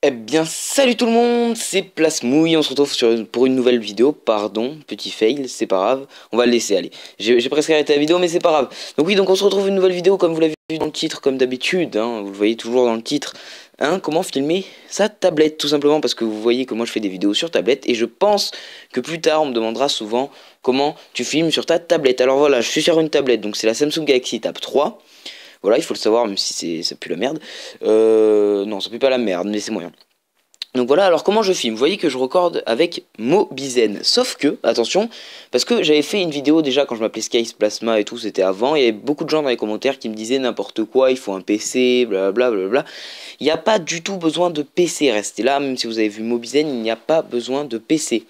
Eh bien, salut tout le monde, c'est Plasmouille, on se retrouve pour une nouvelle vidéo, pardon, petit fail, c'est pas grave, on va le laisser aller. J'ai presque arrêté la vidéo, mais c'est pas grave. Donc oui, donc on se retrouve une nouvelle vidéo, comme vous l'avez vu dans le titre, comme d'habitude, hein, vous le voyez toujours dans le titre, hein, comment filmer sa tablette, tout simplement, parce que vous voyez que moi je fais des vidéos sur tablette, et je pense que plus tard on me demandera souvent comment tu filmes sur ta tablette. Alors voilà, je suis sur une tablette, donc c'est la Samsung Galaxy Tab 3, voilà, il faut le savoir, même si ça pue la merde. Non, ça pue pas la merde, mais c'est moyen. Donc voilà, alors comment je filme? Vous voyez que je recorde avec Mobizen. Sauf que, attention, parce que j'avais fait une vidéo déjà quand je m'appelais Skies Plasma et tout, c'était avant. Il y avait beaucoup de gens dans les commentaires qui me disaient n'importe quoi, il faut un PC, blablabla, blablabla. Il n'y a pas du tout besoin de PC, restez là, même si vous avez vu Mobizen, il n'y a pas besoin de PC.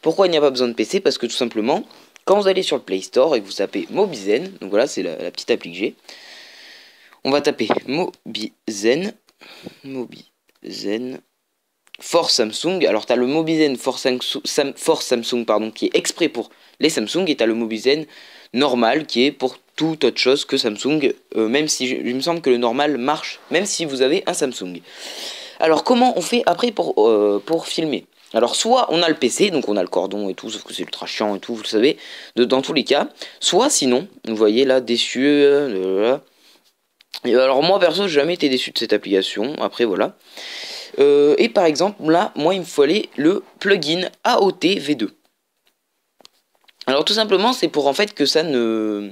Pourquoi il n'y a pas besoin de PC? Parce que tout simplement, quand vous allez sur le Play Store et que vous tapez Mobizen, donc voilà, c'est la petite appli que j'ai, on va taper Mobizen, Mobizen. Force Samsung. Alors tu as le Mobizen Force Samsung pardon, qui est exprès pour les Samsung, et tu as le Mobizen normal qui est pour toute autre chose que Samsung, même si il me semble que le normal marche même si vous avez un Samsung. Alors comment on fait après pour filmer? Alors soit on a le PC, donc on a le cordon et tout, sauf que c'est ultra chiant et tout, vous le savez, dans tous les cas. Soit sinon, vous voyez là, déçu. Et alors moi perso j'ai jamais été déçu de cette application, après voilà. Et par exemple, là, moi, il me fallait le plugin AOT V2. Alors, tout simplement, c'est pour en fait que ça ne...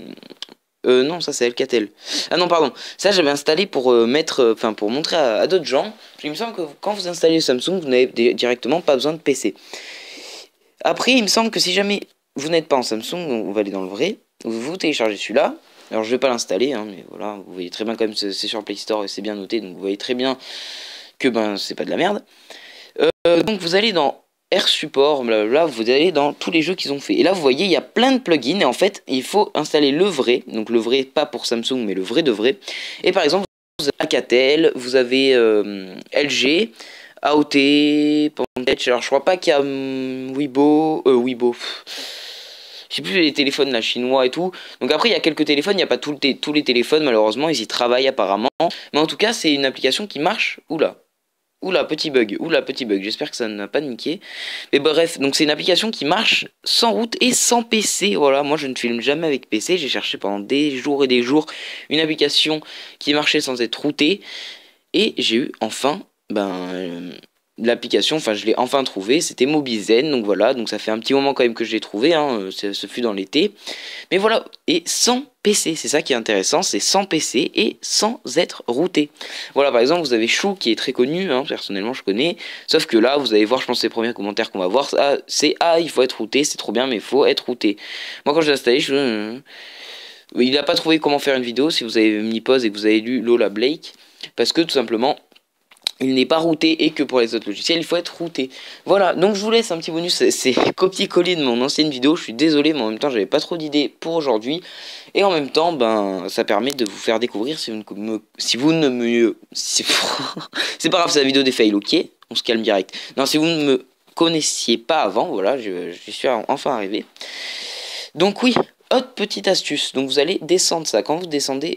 non, ça c'est Alcatel. Ah non, pardon. Ça, j'avais installé pour mettre... Enfin, pour montrer à d'autres gens. Il me semble que quand vous installez Samsung, vous n'avez directement pas besoin de PC. Après, il me semble que si jamais vous n'êtes pas en Samsung, donc on va aller dans le vrai, vous téléchargez celui-là. Alors, je vais pas l'installer, hein, mais voilà, vous voyez très bien quand même, c'est sur Play Store et c'est bien noté, donc vous voyez très bien que ben c'est pas de la merde. Donc vous allez dans Air Support, blablabla, vous allez dans tous les jeux qu'ils ont fait. Et là vous voyez il y a plein de plugins, et en fait il faut installer le vrai, donc le vrai pas pour Samsung mais le vrai de vrai. Et par exemple vous avez Alcatel, vous avez LG, AOT, Pantech, alors je crois pas qu'il y a Weibo, je sais plus les téléphones là, chinois et tout. Donc après il y a quelques téléphones, il n'y a pas tous les téléphones malheureusement, ils y travaillent apparemment. Mais en tout cas c'est une application qui marche, oula, petit bug, j'espère que ça n'a pas niqué. Mais bref, donc c'est une application qui marche sans route et sans PC. Voilà, moi je ne filme jamais avec PC, j'ai cherché pendant des jours et des jours une application qui marchait sans être routée. Et j'ai eu enfin, l'application, enfin je l'ai enfin trouvé, c'était Mobizen, donc voilà, donc ça fait un petit moment quand même que je l'ai trouvé, hein, ce fut dans l'été. Mais voilà, et sans PC, c'est ça qui est intéressant, c'est sans PC et sans être routé. Voilà, par exemple, vous avez Chou qui est très connu, hein, personnellement je connais, sauf que là, vous allez voir, je pense, les premiers commentaires qu'on va voir, c'est ah, il faut être routé, c'est trop bien, mais il faut être routé. Moi, quand je l'ai installé, il n'a pas trouvé comment faire une vidéo, si vous avez mis pause et que vous avez lu Lola Blake, parce que tout simplement, il n'est pas routé et que pour les autres logiciels il faut être routé. Voilà, donc je vous laisse un petit bonus, c'est copier-coller de mon ancienne vidéo, je suis désolé mais en même temps j'avais pas trop d'idées pour aujourd'hui, et en même temps ça permet de vous faire découvrir si vous ne me c'est pas grave, c'est la vidéo des fails, ok, on se calme direct. Non, si vous ne me connaissiez pas avant, voilà, je suis enfin arrivé. Donc oui, autre petite astuce, donc vous allez descendre ça, quand vous descendez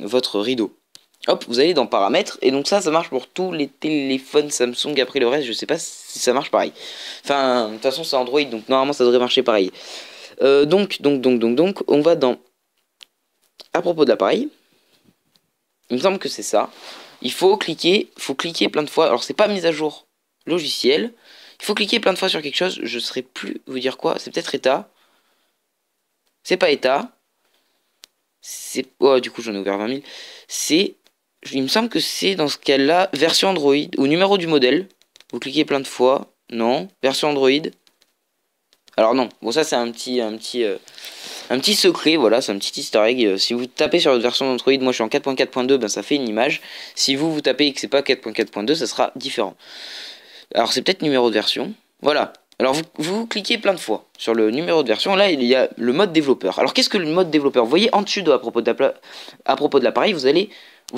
votre rideau, hop, vous allez dans paramètres, et donc ça marche pour tous les téléphones Samsung. Après le reste, je sais pas si ça marche pareil. Enfin, de toute façon, c'est Android, donc normalement ça devrait marcher pareil. Donc, on va dans à propos de l'appareil. Il me semble que c'est ça. Il faut cliquer plein de fois. Alors, c'est pas mise à jour logiciel. Il faut cliquer plein de fois sur quelque chose. Je ne saurais plus vous dire quoi. C'est peut-être état. C'est pas état. C'est. Oh, du coup, j'en ai ouvert 20 000. Il me semble que c'est dans ce cas-là, version Android ou numéro du modèle. Vous cliquez plein de fois. Non. Version Android. Alors non. Bon, ça c'est un petit secret. Voilà, c'est un petit easter egg. Si vous tapez sur votre version Android, moi je suis en 4.4.2, ben ça fait une image. Si vous tapez et que c'est pas 4.4.2, ça sera différent. Alors c'est peut-être numéro de version. Voilà. Alors vous cliquez plein de fois sur le numéro de version. Là il y a le mode développeur. Alors qu'est-ce que le mode développeur? Vous voyez en dessus à propos de l'appareil, vous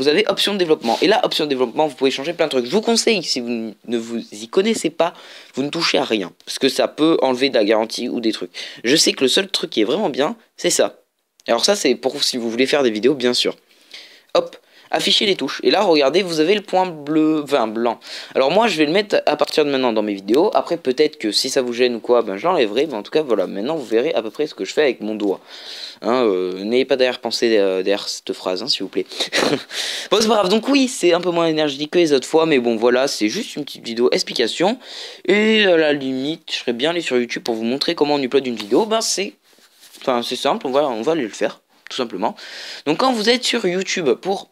avez option de développement. Et là, option de développement, vous pouvez changer plein de trucs. Je vous conseille, si vous ne vous y connaissez pas, vous ne touchez à rien. Parce que ça peut enlever de la garantie ou des trucs. Je sais que le seul truc qui est vraiment bien, c'est ça. Alors ça, c'est pour si vous voulez faire des vidéos, bien sûr. Hop. afficher les touches. Et là, regardez, vous avez le point bleu, enfin blanc. Alors moi, je vais le mettre à partir de maintenant dans mes vidéos. Après, peut-être que si ça vous gêne ou quoi, ben je l'enlèverai. Mais en tout cas, voilà, maintenant vous verrez à peu près ce que je fais avec mon doigt. Hein, n'ayez pas d'arrière-pensée derrière cette phrase, hein, s'il vous plaît. Bon, c'est pas grave. Donc oui, c'est un peu moins énergique que les autres fois, mais bon, voilà, c'est juste une petite vidéo explication. Et à la limite, je serais bien allé sur YouTube pour vous montrer comment on upload une vidéo. Ben c'est simple, on va aller le faire, tout simplement. Donc quand vous êtes sur YouTube pour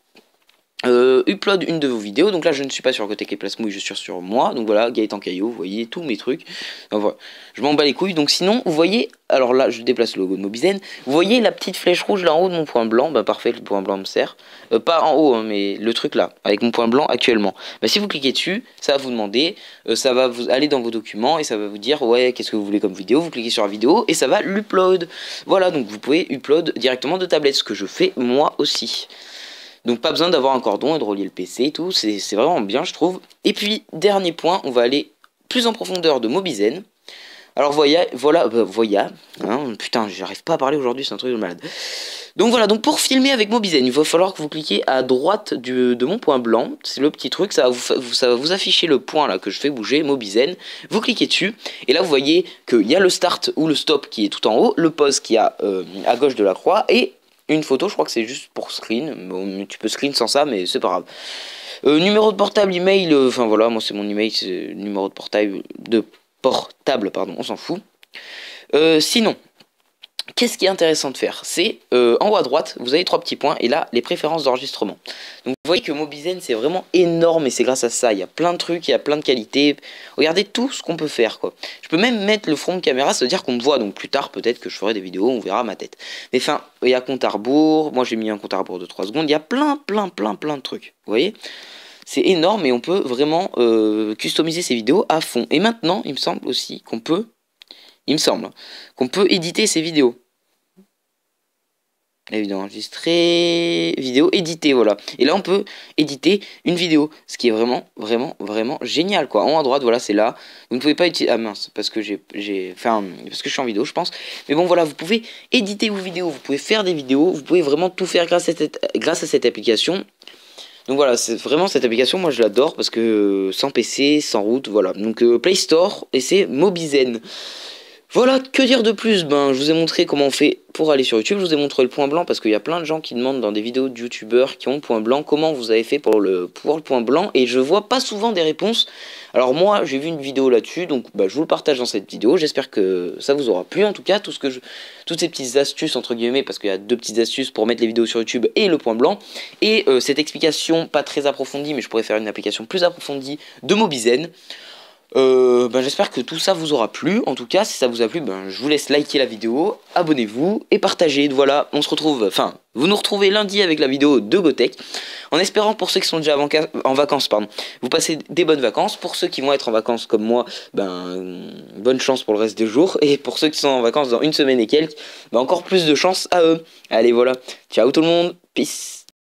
upload une de vos vidéos, donc là je ne suis pas sur Côté Plasmouille, je suis sur moi, donc voilà, Gaëtan Caillot, vous voyez tous mes trucs, donc voilà, je m'en bats les couilles. Donc sinon, vous voyez, alors là je déplace le logo de Mobizen, vous voyez la petite flèche rouge là en haut de mon point blanc, bah parfait, le point blanc me sert, pas en haut, hein, mais le truc là, avec mon point blanc actuellement, bah si vous cliquez dessus, ça va vous demander, ça va vous aller dans vos documents, et ça va vous dire, ouais, qu'est-ce que vous voulez comme vidéo, vous cliquez sur la vidéo, et ça va l'upload, voilà, donc vous pouvez upload directement de tablette, ce que je fais moi aussi. Donc pas besoin d'avoir un cordon et de relier le PC et tout, c'est vraiment bien je trouve. Et puis dernier point, on va aller plus en profondeur de Mobizen. Alors voilà, hein, putain j'arrive pas à parler aujourd'hui, c'est un truc de malade. Donc voilà, donc pour filmer avec Mobizen, il va falloir que vous cliquiez à droite de mon point blanc, c'est le petit truc, ça va vous afficher le point là que je fais bouger, Mobizen, vous cliquez dessus, et là vous voyez qu'il y a le start ou le stop qui est tout en haut, le pause qui est à gauche de la croix, et une photo, je crois que c'est juste pour screen. Bon, tu peux screen sans ça, mais c'est pas grave. Numéro de portable, email, enfin voilà, moi c'est mon email, c'est numéro de portable, pardon, on s'en fout. Sinon, qu'est-ce qui est intéressant de faire? C'est en haut à droite, vous avez 3 petits points, et là, les préférences d'enregistrement. Donc vous voyez que Mobizen, c'est vraiment énorme, et c'est grâce à ça. Il y a plein de trucs, il y a plein de qualités. Regardez tout ce qu'on peut faire, quoi. Je peux même mettre le front de caméra, ça veut dire qu'on me voit. Donc plus tard, peut-être que je ferai des vidéos, on verra ma tête. Mais enfin, il y a compte à rebours. Moi, j'ai mis un compte à rebours de 3 secondes. Il y a plein de trucs. Vous voyez? C'est énorme, et on peut vraiment customiser ces vidéos à fond. Et maintenant, il me semble aussi qu'on peut... qu'on peut éditer ces vidéos. La vidéo enregistrée, vidéo éditée, voilà. Et là, on peut éditer une vidéo, ce qui est vraiment génial, quoi. En haut à droite, voilà, c'est là. Vous ne pouvez pas utiliser... Ah mince, parce que parce que je suis en vidéo, je pense. Mais bon, voilà, vous pouvez éditer vos vidéos, vous pouvez faire des vidéos, vous pouvez vraiment tout faire grâce à cette application. Donc voilà, c'est vraiment cette application, moi je l'adore, parce que sans PC, sans route, voilà. Donc Play Store, et c'est Mobizen. Voilà, que dire de plus? Ben, je vous ai montré comment on fait pour aller sur YouTube. Je vous ai montré le point blanc parce qu'il y a plein de gens qui demandent dans des vidéos de youtubeurs qui ont le point blanc comment vous avez fait pour le point blanc, et je vois pas souvent des réponses. Alors moi, j'ai vu une vidéo là-dessus, donc bah, je vous le partage dans cette vidéo. J'espère que ça vous aura plu. En tout cas, toutes ces petites astuces entre guillemets, parce qu'il y a 2 petites astuces pour mettre les vidéos sur YouTube et le point blanc, et cette explication pas très approfondie, mais je pourrais faire une application plus approfondie de Mobizen. Ben j'espère que tout ça vous aura plu. En tout cas, si ça vous a plu, ben je vous laisse liker la vidéo, abonnez-vous et partagez. Voilà, on se retrouve, vous nous retrouvez lundi avec la vidéo de GoTech, en espérant pour ceux qui sont déjà en vacances, pardon, vous passez des bonnes vacances. Pour ceux qui vont être en vacances comme moi, ben bonne chance pour le reste des jours. Et pour ceux qui sont en vacances dans une semaine et quelques, ben encore plus de chance à eux. Allez voilà, ciao tout le monde, peace.